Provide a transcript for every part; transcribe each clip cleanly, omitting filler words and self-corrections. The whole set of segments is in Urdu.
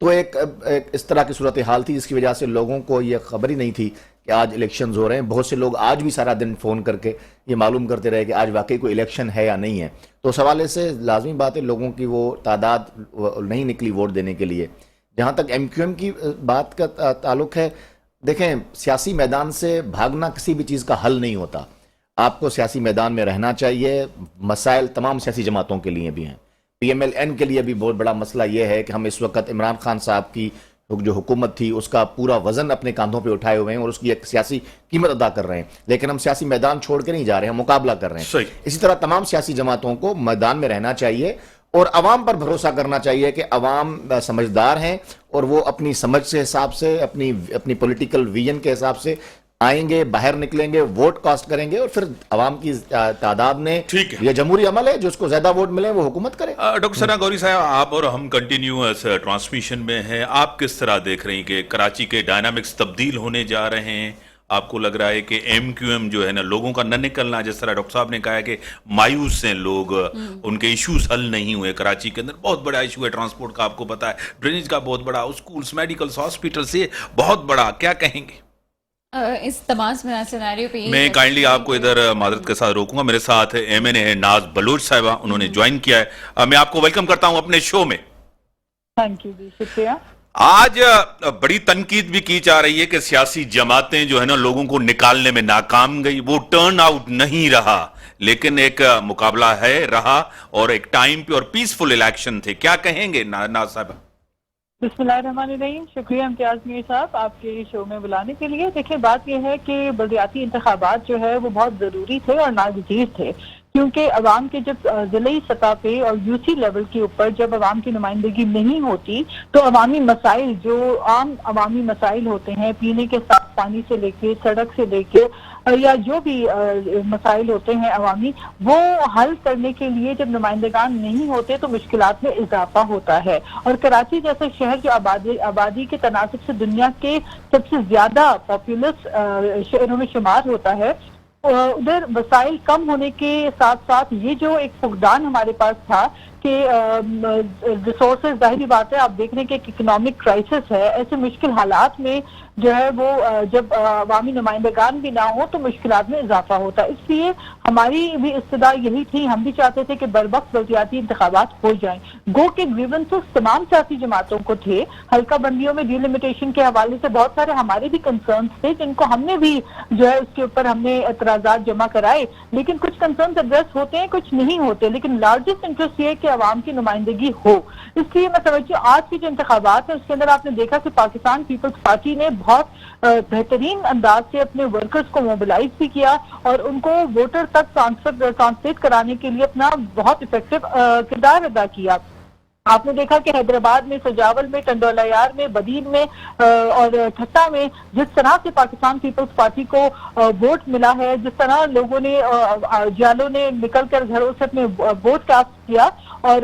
تو ایک اس طرح کی صورتحال تھی جس کی وجہ سے لوگوں کو یہ خبر ہی نہیں تھی کہ آج الیکشنز ہو رہے ہیں. بہت سے لوگ آج بھی سارا دن فون کر کے یہ معلوم کرتے رہے کہ آج واقعی کوئی الیکشن ہے یا نہیں ہے. تو اس حوالے سے لازمی بات ہے لوگوں کی وہ تعداد نہیں نکلی ووٹ دینے کے لیے. جہاں تک ایم کیو ایم کی بات کا تعلق ہے، دیکھیں سیاسی میدان سے بھاگنا کسی بھی چیز کا حل نہیں ہوتا. آپ کو سیاسی میدان میں رہنا چاہیے. مسائل تمام سیاسی جماعتوں کے لیے بھی ہیں. پی ایم ایل این کے لیے بھی بہت بڑا مسئلہ یہ ہے کہ ہم اس وقت عمران خان صاحب کی جو حکومت تھی اس کا پورا وزن اپنے کاندھوں پہ اٹھائے ہوئے ہیں اور اس کی ایک سیاسی قیمت ادا کر رہے ہیں، لیکن ہم سیاسی میدان چھوڑ کے نہیں جا رہے ہیں، مقابلہ کر رہے ہیں. صحیح. اسی طرح تمام سیاسی جماعتوں کو میدان میں رہنا چاہیے اور عوام پر بھروسہ کرنا چاہیے کہ عوام سمجھدار ہیں اور وہ اپنی سمجھ سے حساب سے اپنی پولیٹیکل ویژن کے حساب سے آئیں گے، باہر نکلیں گے، ووٹ کاسٹ کریں گے اور پھر عوام کی تعداد نے، یہ جمہوری عمل ہے، جو اس کو زیادہ ووٹ ملے وہ حکومت کرے. ڈاکٹر ثنا گوری صاحب، آپ اور ہم کنٹینیوس ٹرانسمیشن میں ہیں. آپ کس طرح دیکھ رہے ہیں کہ کراچی کے ڈائنامکس تبدیل ہونے جا رہے ہیں؟ آپ کو لگ رہا ہے کہ ایم کیو ایم جو ہے نا لوگوں کا نہ نکلنا، جس طرح ڈاکٹر صاحب نے کہا ہے کہ مایوس ہیں لوگ، ان کے ایشوز حل نہیں ہوئے. کراچی کے اندر بہت بڑا ایشو ہے ٹرانسپورٹ کا، آپ کو پتا ہے، ڈرینیج کا بہت بڑا، اسکولز، میڈیکلز، ہاسپٹلز، یہ بہت بڑا. کیا کہیں گے اس تمام سیناریو پہ؟ میں کائنڈلی آپ کو ادھر معذرت کے ساتھ روکوں گا. میرے ساتھ ایم این اے ہے ناز بلوچ صاحبہ، انہوں نے جوائن کیا ہے. میں آپ کو ویلکم کرتا ہوں اپنے شو میں. تھینک یو جی، شکریہ. آج بڑی تنقید بھی کی جا رہی ہے کہ سیاسی جماعتیں جو ہے نا لوگوں کو نکالنے میں ناکام گئی، وہ ٹرن آؤٹ نہیں رہا، لیکن ایک مقابلہ ہے رہا اور ایک ٹائم پہ اور پیسفل الیکشن تھے. کیا کہیں گے ناز صاحبہ؟ بسم اللہ الرحمن الرحیم. شکریہ امتیاز میر صاحب آپ کے شو میں بلانے کے لیے. دیکھیں بات یہ ہے کہ بلدیاتی انتخابات جو ہے وہ بہت ضروری تھے اور ناگزیر تھے، کیونکہ عوام کے جب ضلعی سطح پہ اور یو سی لیول کے اوپر جب عوام کی نمائندگی نہیں ہوتی تو عوامی مسائل جو عام عوامی مسائل ہوتے ہیں، پینے کے صاف پانی سے لے کے سڑک سے لے کے یا جو بھی مسائل ہوتے ہیں عوامی، وہ حل کرنے کے لیے جب نمائندگان نہیں ہوتے تو مشکلات میں اضافہ ہوتا ہے. اور کراچی جیسا شہر جو آبادی کے تناسب سے دنیا کے سب سے زیادہ پاپولس شہروں میں شمار ہوتا ہے، ادھر وسائل کم ہونے کے ساتھ ساتھ یہ جو ایک فقدان ہمارے پاس تھا کہ ریسورسز، ظاہری بات ہے آپ دیکھ رہے ہیں کہ ایک اکنامک کرائسس ہے. ایسے مشکل حالات میں جو ہے وہ جب عوامی نمائندگان بھی نہ ہو تو مشکلات میں اضافہ ہوتا ہے. اس لیے ہماری بھی استدعا یہی تھی، ہم بھی چاہتے تھے کہ بروقت بلدیاتی انتخابات ہو جائیں. گو کے گریونسز تمام سیاسی جماعتوں کو تھے. حلقہ بندیوں میں ڈیلیمیٹیشن کے حوالے سے بہت سارے ہمارے بھی کنسرنز تھے جن کو ہم نے بھی جو ہے اس کے اوپر ہم نے اعتراضات جمع کرائے، لیکن کچھ کنسرنز ایڈریس ہوتے ہیں، کچھ نہیں ہوتے. لیکن لارجسٹ انٹرسٹ یہ ہے کہ عوام کی نمائندگی ہو. اس لیے میں سمجھتی ہوں آج کی جو انتخابات ہیں اس کے اندر آپ نے دیکھا کہ پاکستان پیپلز پارٹی نے بہت بہترین انداز سے اپنے ورکرز کو موبلائز بھی کیا اور ان کو ووٹر تک ٹرانسلیٹ کرانے کے لیے اپنا بہت افیکٹو کردار ادا کیا. آپ نے دیکھا کہ حیدرآباد میں، سجاول میں، ٹنڈولایار میں، بدین میں اور ٹھٹا میں جس طرح سے پاکستان پیپلز پارٹی کو ووٹ ملا ہے، جس طرح لوگوں نے جالوں نے نکل کر گھروں سے اپنے ووٹ کاسٹ کیا، اور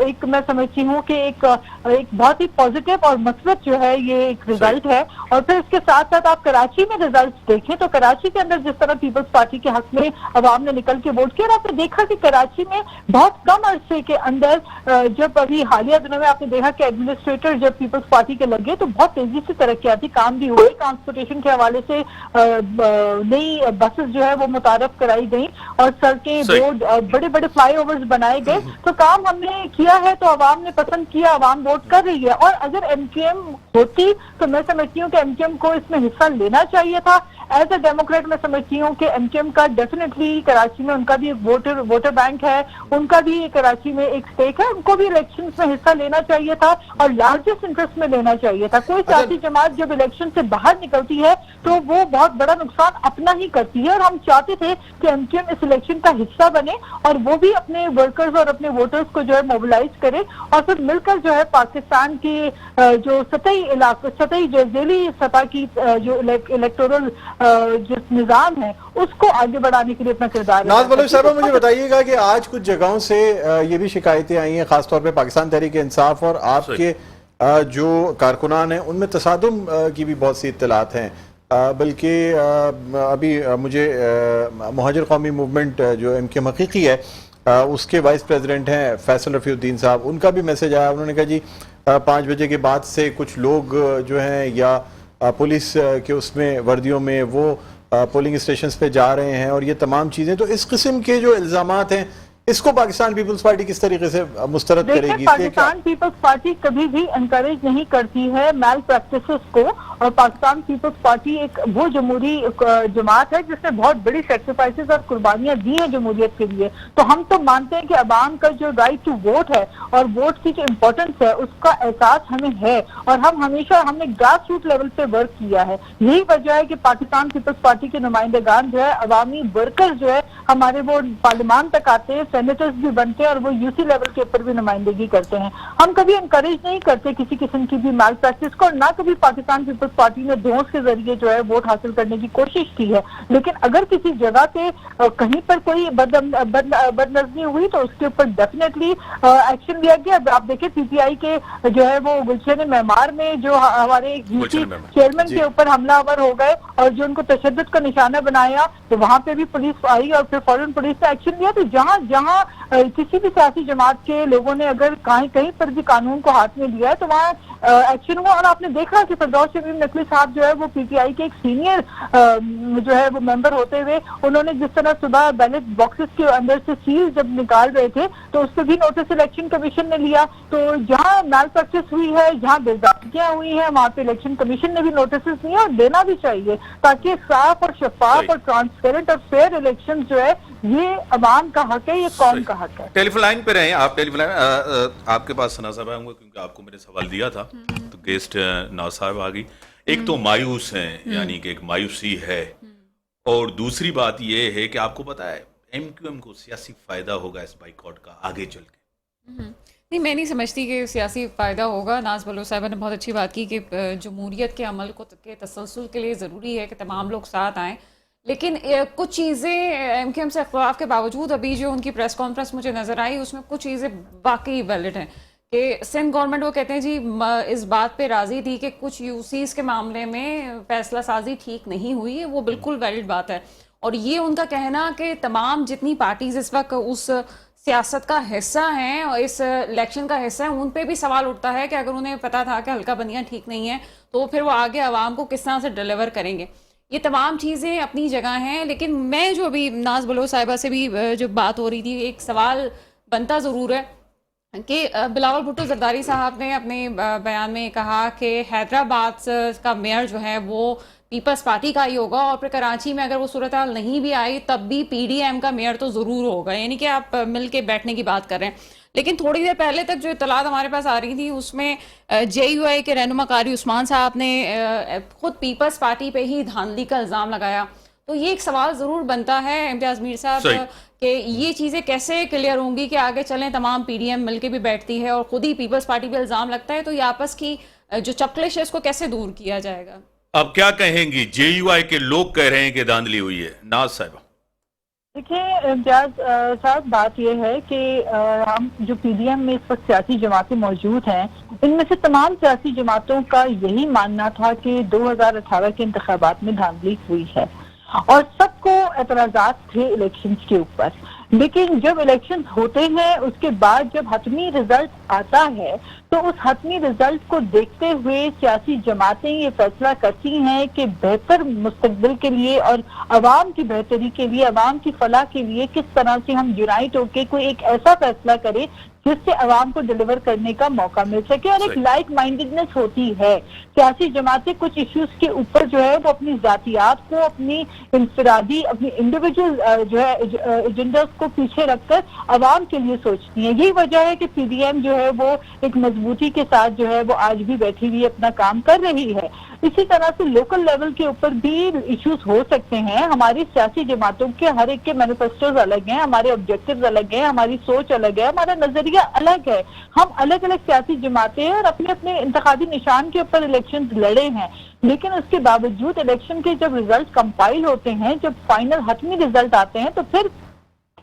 ایک میں سمجھتی ہوں کہ ایک بہت ہی پازیٹیو اور مثبت جو ہے یہ ایک رزلٹ ہے. اور پھر اس کے ساتھ ساتھ آپ کراچی میں رزلٹس دیکھیں تو کراچی کے اندر جس طرح پیپلز پارٹی کے حق میں عوام نے نکل کے ووٹ کیا، اور آپ نے دیکھا کہ کراچی میں بہت کم عرصے کے اندر جب ابھی حالیہ دنوں میں آپ نے دیکھا کہ ایڈمنسٹریٹر جب پیپلز پارٹی کے لگے تو بہت تیزی سے ترقیاتی کام بھی ہوئے. ٹرانسپورٹیشن کے حوالے سے نئی بسز جو ہے وہ متعارف کرائی گئیں اور سڑکیں، روڈ، بڑے بڑے فلائی اوورز بنائے گئے. تو کام ہم نے کیا ہے تو عوام نے پسند کیا، عوام ووٹ کر رہی ہے. اور اگر ایم کیو ایم ہوتی تو میں سمجھتی ہوں کہ ایم کیو ایم کو اس میں حصہ لینا چاہیے تھا. ایز اے ڈیموکریٹ میں سمجھتی ہوں کہ ایم کیو ایم کا ڈیفینیٹلی کراچی میں ان کا بھی ووٹر بینک ہے، ان کا بھی کراچی میں ایک سٹیک ہے، ان کو بھی الیکشنز میں حصہ لینا چاہیے تھا اور لارجسٹ انٹرسٹ میں لینا چاہیے تھا. کوئی سیاسی جماعت جب الیکشن سے باہر نکلتی ہے تو وہ بہت بڑا نقصان اپنا ہی کرتی ہے، اور ہم چاہتے تھے کہ ایم کیو ایم اس الیکشن کا حصہ بنے اور وہ بھی اپنے ورکرز اور اپنے ووٹرز کو جو ہے موبلائز کرے اور پھر مل کر جو ہے پاکستان کی جو سطحی جو ذیلی سطح کی جو الیکٹورل جس نظام ہے اس کو آگے بڑھانے کے لیے اپنا کردار. ناز بلوچ صاحب مجھے بتائیے گا کہ آج کچھ جگہوں سے یہ بھی شکایتیں آئی ہیں، خاص طور پہ پاکستان تحریک انصاف اور آپ کے جو کارکنان ہیں ان میں تصادم کی بھی بہت سی اطلاعات ہیں. بلکہ ابھی مجھے مہاجر قومی موومنٹ جو ایم کیو ایم حقیقی ہے اس کے وائس پریزیڈنٹ ہیں فیصل رفیع الدین صاحب، ان کا بھی میسج آیا. انہوں نے کہا جی 5 بجے کے بعد سے کچھ لوگ جو ہیں یا پولیس کے اس میں وردیوں میں وہ پولنگ اسٹیشنز پہ جا رہے ہیں اور یہ تمام چیزیں، تو اس قسم کے جو الزامات ہیں اس کو پاکستان پیپلز پارٹی کس طریقے سے مسترد کرے گی؟ پاکستان پیپلز پارٹی کبھی بھی انکریج نہیں کرتی ہے میل پریکٹسز کو، اور پاکستان پیپلز پارٹی ایک وہ جمہوری جماعت ہے جس نے بہت بڑی سیکریفائسز اور قربانیاں دی ہیں جمہوریت کے لیے. تو ہم تو مانتے ہیں کہ عوام کا جو رائٹ ٹو ووٹ ہے اور ووٹ کی جو امپورٹنس ہے اس کا احساس ہمیں ہے، اور ہم نے گراس روٹ لیول پہ ورک کیا ہے. یہی وجہ ہے کہ پاکستان پیپلز پارٹی کے نمائندگان جو ہے، عوامی ورکر جو ہے ہمارے، وہ پارلیمان تک آتے ہیں، سینیٹرز بھی بنتے ہیں اور وہ یو سی لیول کے اوپر بھی نمائندگی کرتے ہیں. ہم کبھی انکریج نہیں کرتے کسی قسم کی بھی میل پریکٹس کو، اور نہ کبھی پاکستان پیپلز پارٹی نے دھونس کے ذریعے جو ہے ووٹ حاصل کرنے کی کوشش کی ہے. لیکن اگر کسی جگہ پہ کہیں پر کوئی بد نظمی ہوئی تو اس کے اوپر ڈیفینیٹلی ایکشن لیا گیا. آپ دیکھیں پی ٹی آئی کے جو ہے وہ گلشن معمار میں جو ہمارے یو سی چیئرمین کے اوپر حملہ آور ہو گئے اور جو ان کو تشدد کا نشانہ بنایا، تو وہاں پہ بھی پولیس آئی اور پھر فوراً پولیس نے ایکشن لیا. تو جہاں جہاں کسی بھی سیاسی جماعت کے لوگوں نے اگر کہیں پر بھی قانون کو ہاتھ میں لیا ہے تو وہاں ایکشن ہوا. اور آپ نے دیکھا کہ فردوس شمیم نقوی صاحب جو ہے وہ پی ٹی آئی کے ایک سینئر جو ہے وہ ممبر ہوتے ہوئے، انہوں نے جس طرح صبح بیلٹ باکسز کے اندر سے سیل جب نکال رہے تھے تو اس پہ بھی نوٹس الیکشن کمیشن نے لیا. تو جہاں میل پریکٹس ہوئی ہے، جہاں بے ضابطگیاں ہوئی ہیں، وہاں پہ الیکشن کمیشن نے بھی نوٹسز لیے اور دینا بھی چاہیے، تاکہ صاف اور شفاف اور ٹرانسپیرنٹ اور فیئر الیکشن جو ہے یہ عوام کا حق ہے، یہ قوم کا حق ہے. ٹیلی فون لائن پہ رہیں آپ. ٹیلی فون لائن آپ کے پاس ثنا صاحب آئیں گے کیونکہ آپ کو میں نے سوال دیا تھا تو گیسٹ ناز صاحب آ گئی. ایک تو مایوس ہیں، یعنی کہ ایک مایوسی ہے، اور دوسری بات یہ ہے کہ آپ کو پتا ہے ایم کیو ایم کو سیاسی فائدہ ہوگا اس بائیکاٹ کا آگے چل کے. نہیں، میں نہیں سمجھتی کہ سیاسی فائدہ ہوگا. ناز بلوچ صاحبہ نے بہت اچھی بات کی کہ جمہوریت کے عمل کو کے تسلسل کے لیے ضروری ہے کہ تمام لوگ ساتھ آئیں، لیکن کچھ چیزیں ایم کیو ایم سے اختلاف کے باوجود ابھی جو ان کی پریس کانفرنس مجھے نظر آئی اس میں کچھ چیزیں واقعی ویلڈ ہیں. کہ سندھ گورنمنٹ وہ کہتے ہیں جی اس بات پہ راضی تھی کہ کچھ یو سیز کے معاملے میں فیصلہ سازی ٹھیک نہیں ہوئی ہے، وہ بالکل ویلڈ بات ہے. اور یہ ان کا کہنا کہ تمام جتنی پارٹیز اس وقت اس سیاست کا حصہ ہیں اور اس الیکشن کا حصہ ہیں، ان پہ بھی سوال اٹھتا ہے کہ اگر انہیں پتا تھا کہ حلقہ بندیاں ٹھیک نہیں ہیں تو پھر وہ آگے عوام کو کس طرح سے ڈیلیور کریں گے. یہ تمام چیزیں اپنی جگہ ہیں، لیکن میں جو ابھی ناز بلوچ صاحبہ سے بھی جو بات ہو رہی تھی، ایک سوال بنتا ضرور ہے کہ بلاول بھٹو زرداری صاحب نے اپنے بیان میں کہا کہ حیدرآباد کا میئر جو ہے وہ پیپلز پارٹی کا ہی ہوگا، اور پھر کراچی میں اگر وہ صورتحال نہیں بھی آئی تب بھی پی ڈی ایم کا میئر تو ضرور ہوگا. یعنی کہ آپ مل کے بیٹھنے کی بات کر رہے ہیں. لیکن تھوڑی دیر پہلے تک جو اطلاعات ہمارے پاس آ رہی تھی اس میں جے یو آئی کے رہنما قاری عثمان صاحب نے خود پیپلز پارٹی پہ ہی دھاندلی کا الزام لگایا. تو یہ ایک سوال ضرور بنتا ہے امتیاز میر صاحب کہ یہ چیزیں کیسے کلیئر ہوں گی کہ آگے چلیں تمام پی ڈی ایم مل کے بھی بیٹھتی ہے اور خود ہی پیپلز پارٹی پہ الزام لگتا ہے، تو یہ آپس کی جو چپکلش ہے اس کو کیسے دور کیا جائے گا؟ اب کیا کہیں گی؟ جے یو آئی کے لوگ کہہ رہے ہیں کہ دھاندلی ہوئی ہے. ناز صاحبہ دیکھیں امتیاز صاحب، بات یہ ہے کہ ہم جو پی ڈی ایم میں اس وقت سیاسی جماعتیں موجود ہیں، ان میں سے تمام سیاسی جماعتوں کا یہی ماننا تھا کہ 2018 کے انتخابات میں دھاندلی ہوئی ہے اور سب کو اعتراضات تھے الیکشنز کے اوپر. لیکن جب الیکشن ہوتے ہیں اس کے بعد جب حتمی رزلٹ آتا ہے تو اس حتمی رزلٹ کو دیکھتے ہوئے سیاسی جماعتیں یہ فیصلہ کرتی ہیں کہ بہتر مستقبل کے لیے اور عوام کی بہتری کے لیے، عوام کی فلاح کے لیے کس طرح سے ہم یونائٹ ہو کے کوئی ایک ایسا فیصلہ کریں جس سے عوام کو ڈیلیور کرنے کا موقع مل سکے. اور ایک لائک مائنڈڈنس ہوتی ہے. سیاسی جماعتیں کچھ ایشوز کے اوپر جو ہے وہ اپنی ذاتیات کو، اپنی انفرادی، اپنی انڈیویجول جو ہے ایجنڈاز کو پیچھے رکھ کر عوام کے لیے سوچتی ہیں. یہی وجہ ہے کہ پی ڈی ایم جو ہے وہ ایک مضبوطی کے ساتھ جو ہے وہ آج بھی بیٹھی ہوئی اپنا کام کر رہی ہے. اسی طرح سے لوکل لیول کے اوپر بھی ایشوز ہو سکتے ہیں. ہماری سیاسی جماعتوں کے ہر ایک کے مینیفیسٹوز الگ ہیں، ہمارے آبجیکٹیوز الگ ہیں، ہماری سوچ الگ ہے، ہمارا نظریہ الگ ہے. ہم الگ الگ سیاسی جماعتیں ہیں اور اپنے اپنے انتخابی نشان کے اوپر الیکشن لڑے ہیں. لیکن اس کے باوجود الیکشن کے جب ریزلٹ کمپائل ہوتے ہیں، جب فائنل حتمی ریزلٹ آتے ہیں، تو پھر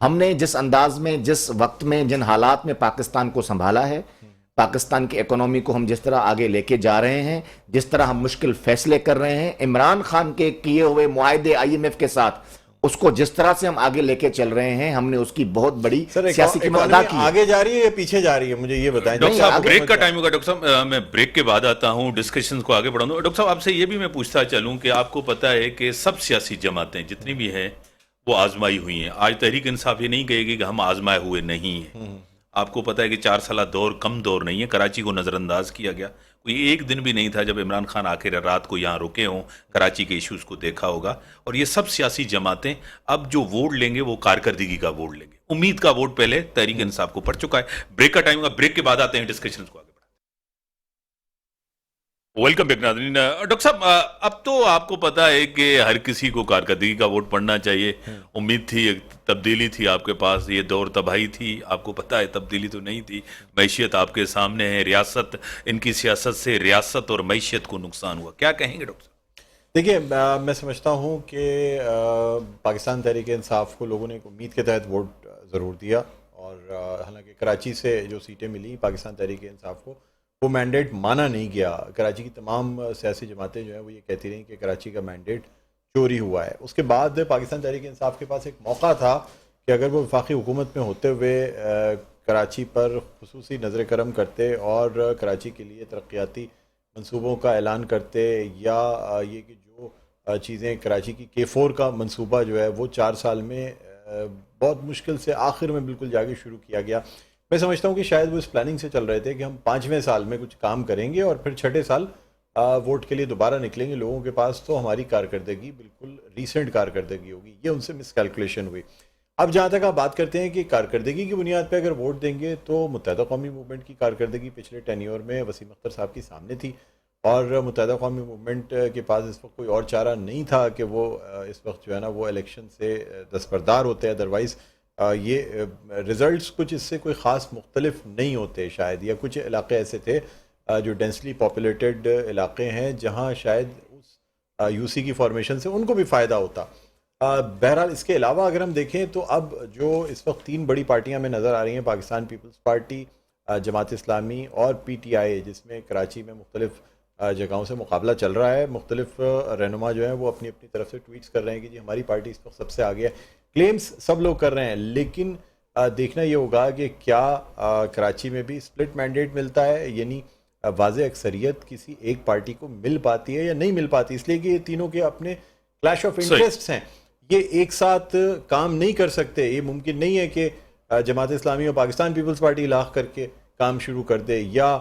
ہم نے جس انداز میں، جس وقت میں، جن حالات میں پاکستان کو سنبھالا ہے، پاکستان کی اکانومی کو ہم جس طرح آگے لے کے جا رہے ہیں، جس طرح ہم مشکل فیصلے کر رہے ہیں، عمران خان کے کیے ہوئے معاہدے IMF کے ساتھ، اس کو جس طرح سے ہم آگے لے کے چل رہے ہیں، ہم نے اس کی بہت بڑی سیاسی قیمت ادا کی ہے۔ آگے جا رہی ہے یا پیچھے جا رہی ہے، مجھے یہ بتائیں۔ ڈاکٹر صاحب بریک کا ٹائم ہوگا، ڈاکٹر صاحب میں بریک کے بعد آتا ہوں، ڈسکشنز کو آگے بڑھاؤں گا۔ ڈاکٹر صاحب آپ سے یہ بھی میں پوچھتا چلوں کہ آپ کو پتہ ہے کہ سب سیاسی جماعتیں جتنی بھی ہیں وہ آزمائی ہوئی ہیں۔ آج تحریک انصاف یہ نہیں کہے گی کہ ہم آزمائے ہوئے نہیں ہیں۔ آپ کو پتہ ہے کہ 4 سالہ دور کم دور نہیں ہے، کراچی کو نظر انداز کیا گیا، کوئی ایک دن بھی نہیں تھا جب عمران خان آخر رات کو یہاں رکے ہوں، کراچی کے ایشوز کو دیکھا ہوگا، اور یہ سب سیاسی جماعتیں اب جو ووٹ لیں گے وہ کارکردگی کا ووٹ لیں گے۔ امید کا ووٹ پہلے تحریک انصاف کو پڑ چکا ہے۔ بریک کا ٹائم ہوگا، بریک کے بعد آتے ہیں ڈسکشنز کو آگے۔ ویلکم بیک ناظرین۔ ڈاکٹر صاحب اب تو آپ کو پتا ہے کہ ہر کسی کو کارکردگی کا ووٹ پڑنا چاہیے۔ امید تھی، ایک تبدیلی تھی آپ کے پاس، یہ دور تباہی تھی، آپ کو پتا ہے تبدیلی تو نہیں تھی۔ معیشت آپ کے سامنے ہے، ریاست، ان کی سیاست سے ریاست اور معیشت کو نقصان ہوا، کیا کہیں گے ڈاکٹر صاحب؟ دیکھیے میں سمجھتا ہوں کہ پاکستان تحریک انصاف کو لوگوں نے ایک امید کے تحت ووٹ ضرور دیا، اور حالانکہ کراچی سے جو سیٹیں ملی پاکستان تحریک انصاف کو، وہ مینڈیٹ مانا نہیں گیا۔ کراچی کی تمام سیاسی جماعتیں جو ہیں وہ یہ کہتی رہیں کہ کراچی کا مینڈیٹ چوری ہوا ہے۔ اس کے بعد پاکستان تحریک انصاف کے پاس ایک موقع تھا کہ اگر وہ وفاقی حکومت میں ہوتے ہوئے کراچی پر خصوصی نظر کرم کرتے اور کراچی کے لیے ترقیاتی منصوبوں کا اعلان کرتے، یا یہ کہ جو چیزیں کراچی کی K4 کا منصوبہ جو ہے وہ 4 سال میں بہت مشکل سے آخر میں بالکل جا کے شروع کیا گیا۔ میں سمجھتا ہوں کہ شاید وہ اس پلاننگ سے چل رہے تھے کہ ہم 5ویں سال میں کچھ کام کریں گے اور پھر 6ٹھے سال ووٹ کے لیے دوبارہ نکلیں گے لوگوں کے پاس، تو ہماری کارکردگی بالکل ریسنٹ کارکردگی ہوگی۔ یہ ان سے مس کیلکولیشن ہوئی۔ اب جہاں تک آپ بات کرتے ہیں کہ کارکردگی کی بنیاد پہ اگر ووٹ دیں گے، تو متحدہ قومی موومنٹ کی کارکردگی پچھلے ٹینیور میں وسیم اختر صاحب کی سامنے تھی، اور متحدہ قومی موومنٹ کے پاس اس وقت کوئی اور چارہ نہیں تھا کہ وہ اس وقت جو ہے نا وہ الیکشن سے دستبردار ہوتے، ادروائز یہ رزلٹس کچھ اس سے کوئی خاص مختلف نہیں ہوتے شاید، یا کچھ علاقے ایسے تھے جو ڈینسلی پاپولیٹڈ علاقے ہیں جہاں شاید اس UC کی فارمیشن سے ان کو بھی فائدہ ہوتا۔ بہرحال اس کے علاوہ اگر ہم دیکھیں تو اب جو اس وقت 3 بڑی پارٹیاں میں نظر آ رہی ہیں، پاکستان پیپلز پارٹی، جماعت اسلامی اور PTI، جس میں کراچی میں مختلف جگہوں سے مقابلہ چل رہا ہے۔ مختلف رہنما جو ہیں وہ اپنی اپنی طرف سے ٹویٹس کر رہے ہیں کہ جی ہماری پارٹی اس وقت سب سے آگے ہے، کلیمز سب لوگ کر رہے ہیں، لیکن دیکھنا یہ ہوگا کہ کیا کراچی میں بھی سپلٹ مینڈیٹ ملتا ہے، یعنی واضح اکثریت کسی ایک پارٹی کو مل پاتی ہے یا نہیں مل پاتی، اس لیے کہ یہ تینوں کے اپنے کلیش آف انٹرسٹس ہیں، یہ ایک ساتھ کام نہیں کر سکتے۔ یہ ممکن نہیں ہے کہ جماعت اسلامی اور پاکستان پیپلز پارٹی لاغ کر کے کام شروع کر دے، یا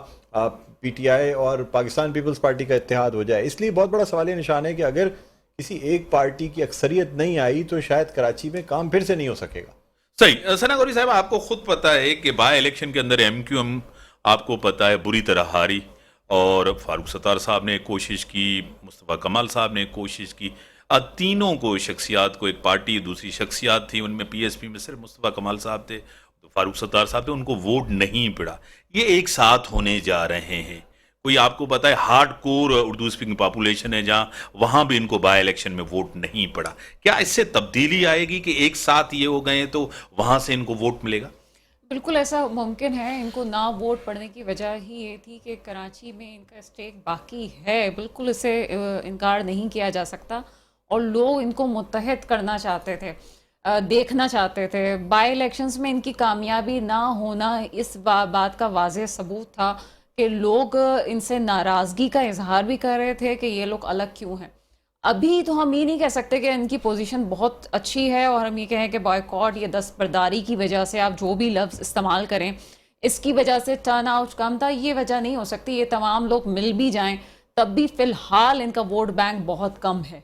PTI اور پاکستان پیپلز پارٹی کا اتحاد ہو جائے۔ اس لیے بہت بڑا سوالیہ نشان ہے کہ اگر کسی ایک پارٹی کی اکثریت نہیں آئی تو شاید کراچی میں کام پھر سے نہیں ہو سکے گا۔ صحیح۔ ثنا گوری صاحب، آپ کو خود پتا ہے کہ بائی الیکشن کے اندر MQM آپ کو پتا ہے بری طرح ہاری، اور فاروق ستار صاحب نے کوشش کی، مصطفیٰ کمال صاحب نے کوشش کی، تینوں کو شخصیات کو، ایک پارٹی دوسری شخصیات تھی، ان میں PSP میں صرف مصطفیٰ کمال صاحب تھے، فاروق ستار صاحب تھے، ان کو ووٹ نہیں پڑا۔ یہ ایک ساتھ ہونے جا رہے ہیں، کوئی آپ کو پتا ہے hard core Urdu speaking population ہے جہاں، وہاں بھی ان کو بائی الیکشن میں ووٹ نہیں پڑا۔ کیا اس سے تبدیلی آئے گی کہ ایک ساتھ یہ ہو گئے تو وہاں سے ان کو ووٹ ملے گا؟ بالکل ایسا ممکن ہے۔ ان کو نہ ووٹ پڑنے کی وجہ ہی یہ تھی کہ کراچی میں ان کا اسٹیک باقی ہے، بالکل اسے انکار نہیں کیا جا سکتا، اور لوگ ان کو متحد کرنا چاہتے تھے، دیکھنا چاہتے تھے۔ بائی الیکشنز میں ان کی کامیابی نہ ہونا اس بات کا واضح ثبوت تھا کہ لوگ ان سے ناراضگی کا اظہار بھی کر رہے تھے کہ یہ لوگ الگ کیوں ہیں۔ ابھی تو ہم یہ نہیں کہہ سکتے کہ ان کی پوزیشن بہت اچھی ہے اور ہم یہ کہیں کہ بائیکاٹ یا دستبرداری کی وجہ سے، آپ جو بھی لفظ استعمال کریں، اس کی وجہ سے ٹرن آؤٹ کم تھا، یہ وجہ نہیں ہو سکتی۔ یہ تمام لوگ مل بھی جائیں تب بھی فی الحال ان کا ووٹ بینک بہت کم ہے،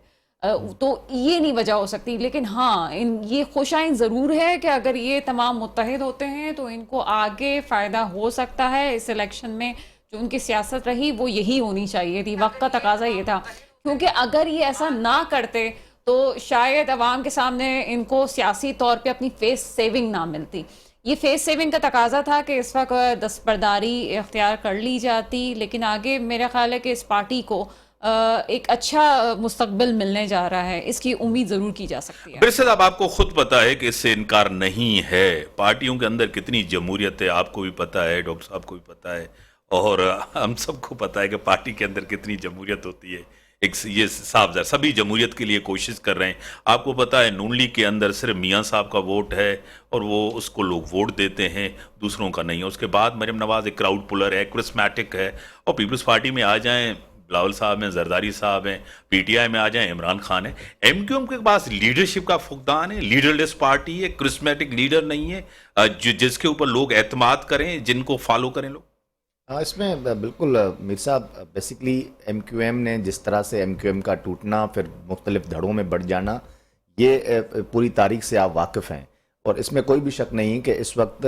تو یہ نہیں وجہ ہو سکتی۔ لیکن ہاں یہ خوشائن ضرور ہے کہ اگر یہ تمام متحد ہوتے ہیں تو ان کو آگے فائدہ ہو سکتا ہے۔ اس الیکشن میں جو ان کی سیاست رہی وہ یہی ہونی چاہیے تھی، وقت کا تقاضا یہ تھا، کیونکہ اگر یہ ایسا نہ کرتے تو شاید عوام کے سامنے ان کو سیاسی طور پہ اپنی فیس سیونگ نہ ملتی۔ یہ فیس سیونگ کا تقاضا تھا کہ اس وقت دستبرداری اختیار کر لی جاتی، لیکن آگے میرا خیال ہے کہ اس پارٹی کو ایک اچھا مستقبل ملنے جا رہا ہے، اس کی امید ضرور کی جا سکتی ہے۔ برسد اب آپ کو خود پتا ہے کہ اس سے انکار نہیں ہے، پارٹیوں کے اندر کتنی جمہوریت ہے، آپ کو بھی پتا ہے، ڈاکٹر صاحب کو بھی پتا ہے، اور ہم سب کو پتا ہے کہ پارٹی کے اندر کتنی جمہوریت ہوتی ہے۔ ایک یہ صاحب سبھی جمہوریت کے لیے کوشش کر رہے ہیں۔ آپ کو پتا ہے نون لیگ کے اندر صرف میاں صاحب کا ووٹ ہے اور وہ اس کو لوگ ووٹ دیتے ہیں، دوسروں کا نہیں ہے۔ اس کے بعد مریم نواز ایک کراؤڈ پولر ہے، کرسمیٹک ہے، اور پیپلز پارٹی میں آ جائیں بلاول صاحب ہیں، زرداری صاحب ہیں، پی ٹی آئی میں آ جائیں عمران خان ہے۔ ایم کیو ایم کے پاس لیڈرشپ کا فقدان ہے، لیڈر لیس پارٹی ہے، کرسمیٹک لیڈر نہیں ہے جس کے اوپر لوگ اعتماد کریں، جن کو فالو کریں لوگ۔ اس میں بالکل میر صاحب، بیسیکلی ایم کیو ایم نے جس طرح سے ایم کیو ایم کا ٹوٹنا، پھر مختلف دھڑوں میں بڑھ جانا، یہ پوری تاریخ سے آپ واقف ہیں، اور اس میں کوئی بھی شک نہیں کہ اس وقت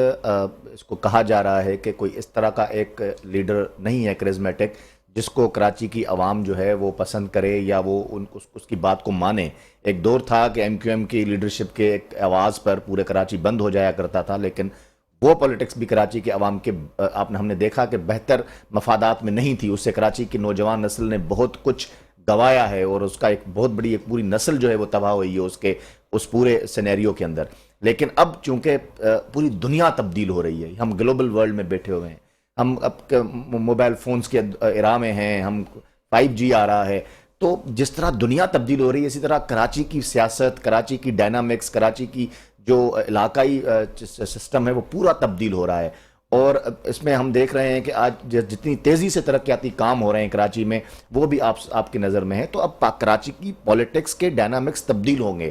اس کو کہا جا رہا ہے کہ کوئی اس طرح کا ایک لیڈر نہیں ہے کرزمیٹک جس کو کراچی کی عوام جو ہے وہ پسند کرے یا وہ اس کی بات کو مانے۔ ایک دور تھا کہ ایم کیو ایم کی لیڈرشپ کے ایک آواز پر پورے کراچی بند ہو جایا کرتا تھا، لیکن وہ پولیٹکس بھی کراچی کے عوام کے ہم نے دیکھا کہ بہتر مفادات میں نہیں تھی۔ اس سے کراچی کی نوجوان نسل نے بہت کچھ گوایا ہے، اور اس کا ایک بہت بڑی ایک پوری نسل جو ہے وہ تباہ ہوئی ہے اس پورے سینیریو کے اندر۔ لیکن اب چونکہ پوری دنیا تبدیل ہو رہی ہے، ہم گلوبل ورلڈ میں بیٹھے ہوئے ہیں، ہم اب موبائل فونز کے ایرا میں ہیں، ہم 5G آ رہا ہے، تو جس طرح دنیا تبدیل ہو رہی ہے اسی طرح کراچی کی سیاست، کراچی کی ڈائنامکس، کراچی کی جو علاقائی سسٹم ہے وہ پورا تبدیل ہو رہا ہے۔ اور اس میں ہم دیکھ رہے ہیں کہ آج جتنی تیزی سے ترقیاتی کام ہو رہے ہیں کراچی میں، وہ بھی آپ کی نظر میں ہے، تو اب کراچی کی پولیٹکس کے ڈائنامکس تبدیل ہوں گے۔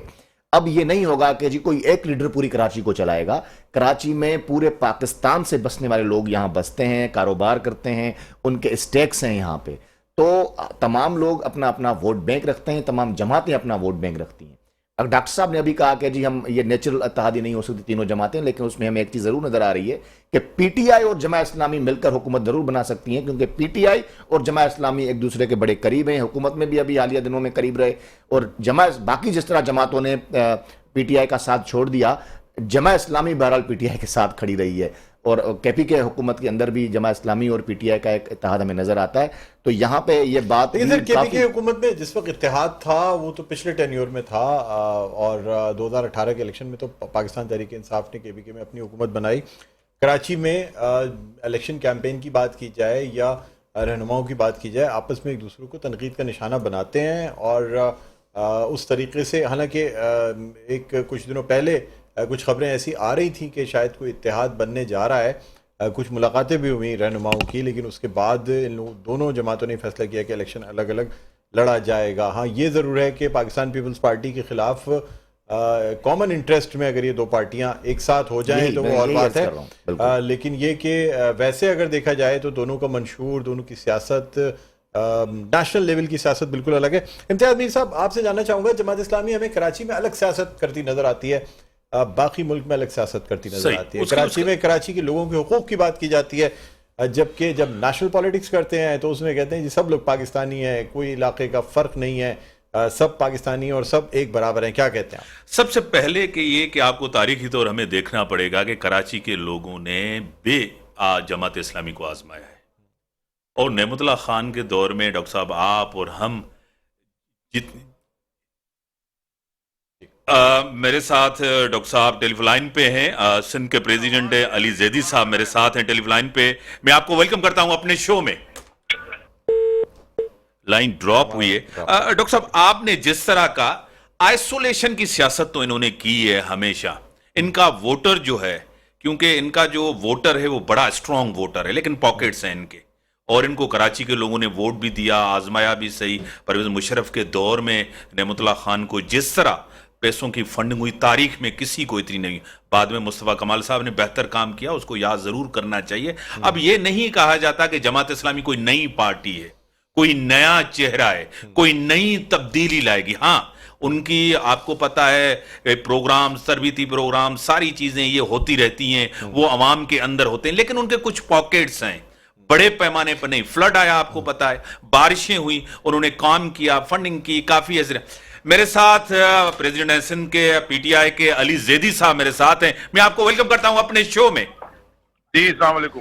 اب یہ نہیں ہوگا کہ جی کوئی ایک لیڈر پوری کراچی کو چلائے گا، کراچی میں پورے پاکستان سے بسنے والے لوگ یہاں بستے ہیں، کاروبار کرتے ہیں، ان کے اسٹیکس ہیں یہاں پہ، تو تمام لوگ اپنا اپنا ووٹ بینک رکھتے ہیں، تمام جماعتیں اپنا ووٹ بینک رکھتی ہیں۔ اب ڈاکٹر صاحب نے ابھی کہا کہ جی ہم یہ نیچرل اتحادی نہیں ہو سکتی تینوں جماعتیں، لیکن اس میں ہمیں ایک چیز ضرور نظر آ رہی ہے کہ پی ٹی آئی اور جماعت اسلامی مل کر حکومت ضرور بنا سکتی ہیں، کیونکہ پی ٹی آئی اور جماعت اسلامی ایک دوسرے کے بڑے قریب ہیں، حکومت میں بھی ابھی حالیہ دنوں میں قریب رہے، اور باقی جس طرح جماعتوں نے پی ٹی آئی کا ساتھ چھوڑ دیا، جماعت اسلامی بہرحال پی ٹی آئی کے ساتھ کھڑی رہی ہے، اور کے پی کے حکومت کے اندر بھی جماعت اسلامی اور پی ٹی آئی کا ایک اتحاد ہمیں نظر آتا ہے۔ تو یہاں پہ یہ بات لیکن سر کے پی کے حکومت میں جس وقت اتحاد تھا وہ تو پچھلے ٹینیور میں تھا، اور 2018 کے الیکشن میں تو پاکستان تحریک انصاف نے کے پی کے میں اپنی حکومت بنائی۔ کراچی میں الیکشن کیمپین کی بات کی جائے یا رہنماؤں کی بات کی جائے، آپس میں ایک دوسرے کو تنقید کا نشانہ بناتے ہیں، اور اس طریقے سے حالانکہ ایک کچھ دنوں پہلے کچھ خبریں ایسی آ رہی تھیں کہ شاید کوئی اتحاد بننے جا رہا ہے، کچھ ملاقاتیں بھی ہوئی رہنماؤں کی، لیکن اس کے بعد ان دونوں جماعتوں نے فیصلہ کیا کہ الیکشن الگ الگ لڑا جائے گا۔ ہاں یہ ضرور ہے کہ پاکستان پیپلز پارٹی کے خلاف کامن انٹرسٹ میں اگر یہ دو پارٹیاں ایک ساتھ ہو جائیں تو وہ اور بات ہے، لیکن یہ کہ ویسے اگر دیکھا جائے تو دونوں کا منشور، دونوں کی سیاست، نیشنل لیول کی سیاست بالکل الگ ہے۔ امتیاز میر صاحب، آپ سے جاننا چاہوں گا، جماعت اسلامی ہمیں کراچی میں الگ سیاست کرتی نظر آتی ہے، باقی ملک میں الگ سیاست کرتی نظر آتی ہے۔ کراچی میں کراچی کے لوگوں کے حقوق کی بات کی جاتی ہے، جبکہ جب نیشنل پالیٹکس کرتے ہیں تو اس میں کہتے ہیں جی سب لوگ پاکستانی ہیں، کوئی علاقے کا فرق نہیں ہے، سب پاکستانی اور سب ایک برابر ہیں، کیا کہتے ہیں؟ سب سے پہلے کہ یہ کہ آپ کو تاریخی طور ہمیں دیکھنا پڑے گا کہ کراچی کے لوگوں نے جماعت اسلامی کو آزمایا ہے، اور نعمت اللہ خان کے دور میں ڈاکٹر صاحب آپ اور ہم میرے ساتھ ڈاکٹر صاحب ٹیلی فون لائن پہ ہیں، سندھ کے پریزیڈنٹ علی زیدی صاحب میرے ساتھ ہیں ٹیلی فون لائن پہ۔ میں آپ کو ویلکم کرتا ہوں اپنے شو میں۔ لائن ڈراپ ہوئی ہے۔ ڈاکٹر صاحب، آپ نے جس طرح کا آئسولیشن کی سیاست تو انہوں نے کی ہے ہمیشہ، ان کا ووٹر جو ہے، کیونکہ ان کا جو ووٹر ہے وہ بڑا اسٹرانگ ووٹر ہے، لیکن پاکٹس ہیں ان کے، اور ان کو کراچی کے لوگوں نے ووٹ بھی دیا، آزمایا بھی صحیح۔ پرویز مشرف کے دور میں نعمت اللہ خان کو جس طرح پیسوں کی فنڈنگ ہوئی، تاریخ میں کسی کو اتنی نہیں، بعد میں مصطفیٰ کمال صاحب نے بہتر کام کیا، اس کو یاد ضرور کرنا چاہیے۔ اب یہ نہیں کہا جاتا کہ جماعت اسلامی کوئی نئی پارٹی ہے، کوئی نیا چہرہ ہے، کوئی نئی تبدیلی لائے گی۔ ہاں ان کی آپ کو پتا ہے پروگرام، تربیتی پروگرام، ساری چیزیں یہ ہوتی رہتی ہیں، وہ عوام کے اندر ہوتے ہیں، لیکن ان کے کچھ پاکٹس ہیں، بڑے پیمانے پر نہیں۔ فلڈ آیا آپ کو پتا ہے، بارشیں ہوئی، انہوں نے کام کیا، فنڈنگ کی، کافی ایسے۔ میرے ساتھ پریزیڈنٹ سندھ کے پی ٹی آئی کے علی زیدی صاحب میرے ساتھ ہیں، میں آپ کو ویلکم کرتا ہوں اپنے شو میں۔ جی السلام علیکم۔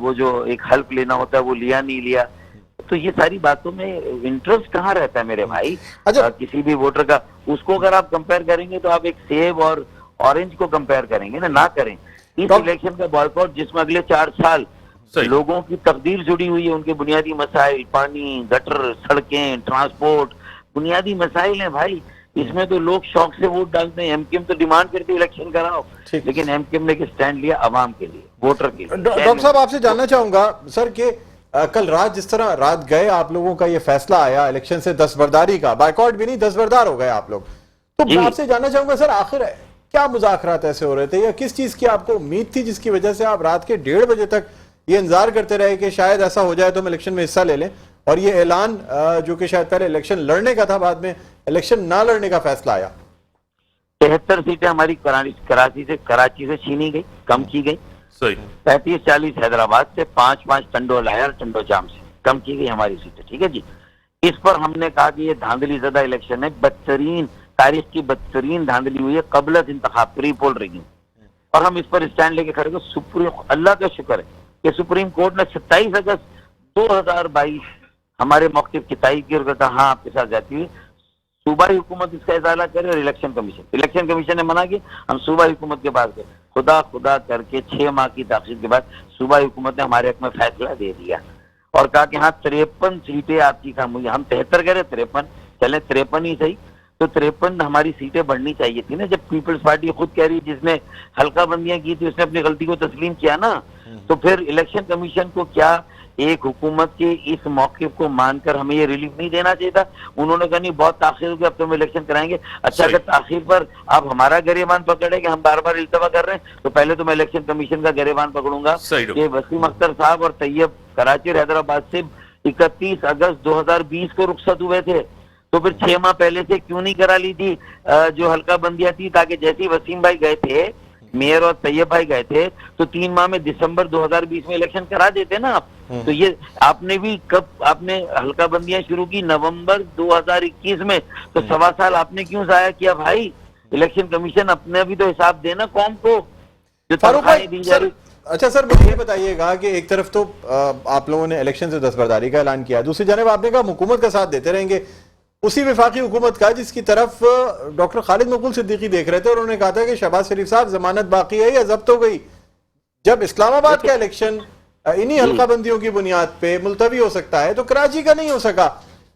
وہ جو ایک حلف لینا ہوتا ہے وہ لیا نہیں لیا. تو یہ ساری باتوں میں انٹرسٹ کہاں رہتا ہے میرے بھائی کسی بھی ووٹر کا. اس کو اگر آپ کمپیئر کریں گے تو آپ ایک سیب اور اورنج کو کمپیئر کریں گے نا, نہ کریں. اس الیکشن کا بائیکاٹ جس میں اگلے 4 سال لوگوں کی تقدیر جڑی ہوئی ہے, ان کے بنیادی مسائل, پانی, گٹر, سڑکیں, ٹرانسپورٹ, بنیادی مسائل ہیں بھائی. اس میں تو لوگ شوق سے ووٹ ڈالتے ہیں. ایم کیو ایم تو ڈیمانڈ کرتی ہے الیکشن کراؤ, لیکن ایم کیو ایم نے اسٹینڈ لیا عوام کے لیے, ووٹر کے لیے. ڈاکٹر صاحب آپ سے جاننا چاہوں گا سر کہ کل رات جس طرح رات گئے آپ لوگوں کا یہ فیصلہ آیا الیکشن سے دستبرداری کا, بائیکاٹ بھی نہیں دستبردار ہو گئے آپ لوگ, تو میں آپ سے جاننا چاہوں گا سر آخر کیا مذاکرات ایسے ہو رہے تھے یا کس چیز کی آپ کو امید تھی جس کی وجہ سے آپ رات کے 1:30 بجے تک یہ انتظار کرتے رہے کہ شاید ایسا ہو جائے تو ہم الیکشن میں حصہ لے لیں, اور یہ اعلان جو کہ شاید پہلے الیکشن لڑنے کا تھا بعد میں الیکشن نہ لڑنے کا فیصلہ آیا. 73 سیٹیں ہماری کراچی سے چھینی گئی, کم کی گئی. 35-40 حیدرآباد سے, 5 ٹنڈو لاہور ٹنڈو جام سے کم کی گئی ہماری سیٹیں. ٹھیک ہے جی. اس پر ہم نے کہا کہ یہ دھاندلی زدہ الیکشن ہے, بدترین تاریخ کی بدترین دھاندلی ہوئی ہے قبل از انتخاب پری پول ریگنگ, اور ہم اس پر اسٹینڈ لے کے کھڑے گئے. سپریم اللہ کا شکر ہے کہ سپریم کورٹ نے 27 اگست 2022 ہمارے موقف کی تائید کی اور کہا ہاں آپ کے ساتھ جاتی ہوئی. صوبائی حکومت اس کا ازالہ کرے اور الیکشن کمیشن نے منع کی, ہم صوبائی حکومت کے پاس گئے. خدا کر کے 6 ماہ کی تاخیر کے بعد صوبائی حکومت نے ہمارے حق میں فیصلہ دے دیا اور کہا کہ ہاں 53 سیٹیں آپ کی کم ہوئی. ہم 73 کہہ رہے 53, چلیں 53 ہی صحیح. تو 53 ہماری سیٹیں بڑھنی چاہیے تھی نا. جب پیپلز پارٹی خود کہہ رہی جس نے حلقہ بندیاں کی تھی اس نے اپنی غلطی کو تسلیم کیا نا, تو پھر الیکشن کمیشن کو کیا ایک حکومت کے اس موقف کو مان کر ہمیں یہ ریلیف نہیں دینا چاہیے تھا؟ انہوں نے کہا نہیں بہت تاخیر ہو گئی, اب تو ہم الیکشن کرائیں گے. اچھا اگر تاخیر پر آپ ہمارا گریبان پکڑے کہ ہم بار بار التوا کر رہے ہیں تو پہلے تو میں الیکشن کمیشن کا گریبان پکڑوں گا کہ وسیم اختر صاحب اور طیب کراچی اور حیدرآباد سے 31 اگست 2020 کو رخصت ہوئے تھے, تو پھر 6 ماہ پہلے سے کیوں نہیں کرا لی تھی جو حلقہ بندیاں تھی, تاکہ جیسے وسیم بھائی گئے تھے, میئر اور طیب بھائی گئے تھے, تو 3 ماہ میں دسمبر 2020 میں الیکشن کرا دیتے نا آپ. تو یہ آپ نے بھی کب آپ نے حلقہ بندیاں شروع کی نومبر 2021 میں, تو 1.25 سال آپ نے کیوں ضائع کیا بھائی؟ الیکشن کمیشن اپنے بھی تو حساب دینا قوم کو جو تنخواہیں دی جا رہی. اچھا سر مجھے یہ بتائیے گا کہ ایک طرف تو آپ لوگوں نے الیکشن سے دستبرداری کا اعلان کیا, دوسری جانب آپ نے کہا حکومت کا ساتھ دیتے رہیں گے, اسی وفاقی حکومت کا جس کی طرف ڈاکٹر خالد مقبول صدیقی دیکھ رہے تھے, اور انہوں نے کہا تھا کہ شہباز شریف صاحب ضمانت باقی ہے یا ضبط ہو گئی. جب اسلام آباد کا الیکشن انہی حلقہ بندیوں کی بنیاد پہ ملتوی ہو سکتا ہے تو کراچی کا نہیں ہو سکا,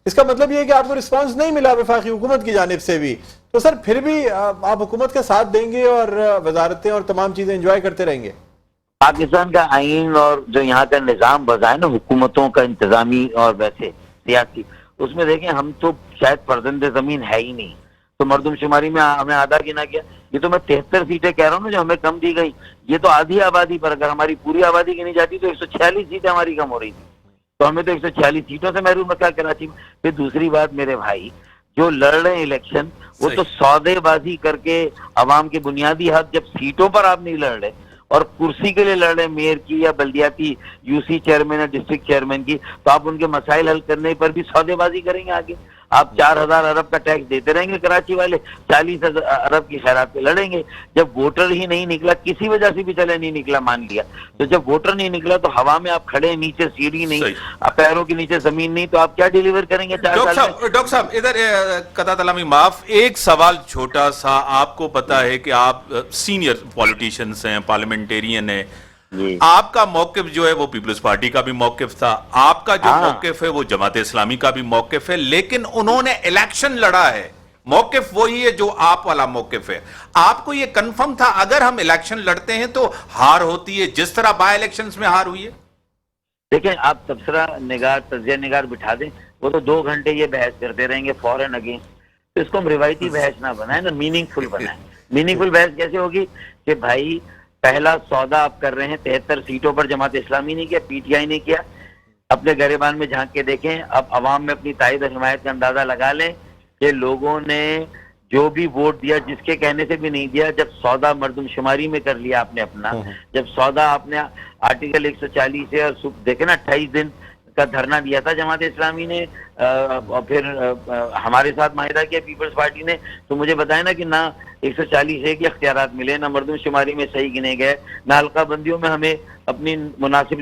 اس کا مطلب یہ ہے کہ آپ کو رسپانس نہیں ملا وفاقی حکومت کی جانب سے بھی, تو سر پھر بھی آپ حکومت کا ساتھ دیں گے اور وزارتیں اور تمام چیزیں انجوائے کرتے رہیں گے؟ پاکستان کا آئین اور جو یہاں کا نظام بضا ہے نا حکومتوں کا انتظامی اور ویسے سیاسی, اس میں دیکھیں ہم تو شاید فرزند زمین ہے ہی نہیں, تو مردم شماری میں ہمیں آدھا گنا کیا. یہ تو میں 73 سیٹیں کہہ رہا ہوں نا جو ہمیں کم دی گئی, یہ تو آدھی آبادی پر, اگر ہماری پوری آبادی گنی جاتی تو 146 سیٹیں ہماری کم ہو رہی تھی, تو ہمیں تو 146 سیٹوں سے محروم رکھا کراچی میں. پھر دوسری بات میرے بھائی جو لڑ رہے ہیں الیکشن وہ تو سودے بازی کر کے عوام کے بنیادی حق, جب سیٹوں پر آپ نہیں لڑ رہے اور کرسی کے لیے لڑ رہے میئر کی یا بلدیاتی یو سی چیئرمین یا ڈسٹرکٹ چیئرمین کی, تو آپ ان کے مسائل حل کرنے پر بھی سودے بازی کریں گے آگے. آپ 4,000 ارب کا ٹیکس دیتے رہیں گے کراچی والے, 40 ارب کی خیرات پہ لڑیں گے. جب ووٹر ہی نہیں نکلا, کسی وجہ سے بھی چلے نہیں نکلا مان لیا, تو جب ووٹر نہیں نکلا تو ہوا میں آپ کھڑے, نیچے سیڑھی نہیں, پیروں کے نیچے زمین نہیں, تو آپ کیا ڈیلیور کریں گے 4 سال میں؟ ڈاکٹر صاحب ادھر قطع تلامی معاف, ایک سوال چھوٹا سا. آپ کو پتا ہے کہ آپ سینئر پولیٹیشنز ہیں, پارلیمنٹیرین ہیں, آپ کا موقف جو ہے وہ پیپلز پارٹی کا بھی موقف تھا, آپ کا جو موقف ہے وہ جماعت اسلامی کا بھی موقف ہے, لیکن انہوں نے الیکشن لڑا ہے, موقف وہی ہے جو آپ والا موقف ہے. آپ کو یہ کنفرم تھا اگر ہم الیکشن لڑتے ہیں تو ہار ہوتی ہے جس طرح بائی الیکشنز میں ہار ہوئی ہے؟ دیکھیں آپ تبصرہ نگار تجزیہ نگار بٹھا دیں, وہ تو 2 گھنٹے یہ بحث کرتے رہیں گے فوراً اگینسٹ, تو اس کو ہم روایتی بحث نہ بنائیں نا, میننگ فل بنائیں. میننگ فل بحث کیسے ہوگی کہ بھائی پہلا سودا آپ کر رہے ہیں 73 سیٹوں پر, جماعت اسلامی نہیں کیا, پی ٹی آئی نہیں کیا, اپنے گریبان میں جھانک کے دیکھیں. اب عوام میں اپنی تائید اور حمایت کا اندازہ لگا لیں کہ لوگوں نے جو بھی ووٹ دیا, جس کے کہنے سے بھی نہیں دیا, جب سودا مردم شماری میں کر لیا آپ نے اپنا, جب سودا آپ نے آرٹیکل 140 سے, اور دیکھیں نا 28 دن کا دھرنا دیا تھا جماعت اسلامی نے اور پھر ہمارے ساتھ معاہدہ کیا پیپلز پارٹی نے. تو مجھے بتائیں نا کہ نہ 140 کے اختیارات ملے, نہ مردم شماری میں صحیح گنے گئے, نہ حلقہ بندیوں میں ہمیں اپنی مناسب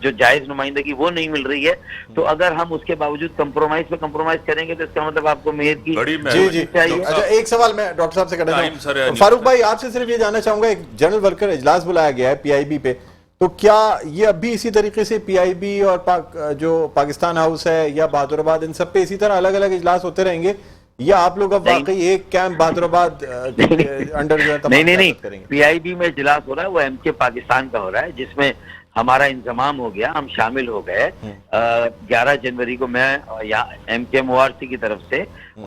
جو جائز نمائندگی وہ نہیں مل رہی ہے. تو اگر ہم اس کے باوجود کمپرومائز پہ کمپرومائز کریں گے تو اس کا مطلب آپ کو میئر کی جی جی اچھا ایک سوال میں ڈاکٹر صاحب سے کرنا چاہوں گا. فاروق بھائی آپ سے صرف یہ جاننا چاہوں گا, ایک جنرل ورکر اجلاس بلایا گیا ہے پی آئی بی پہ, تو کیا یہ اب بھی اسی طریقے سے پی آئی بی اور جو پاکستان ہاؤس ہے یا بہادر آباد ان سب پہ اسی طرح الگ الگ اجلاس ہوتے رہیں گے, یا آپ لوگ اب واقعی ایک کیمپ بہادر آباد انڈر جو ہے نہیں پی آئی بی میں اجلاس ہو رہا ہے, وہ ایم کے پاکستان کا ہو رہا ہے, جس میں ہمارا انضمام ہو گیا, ہم شامل ہو گئے. 11 جنوری کو میں ایم کے MORC کی طرف سے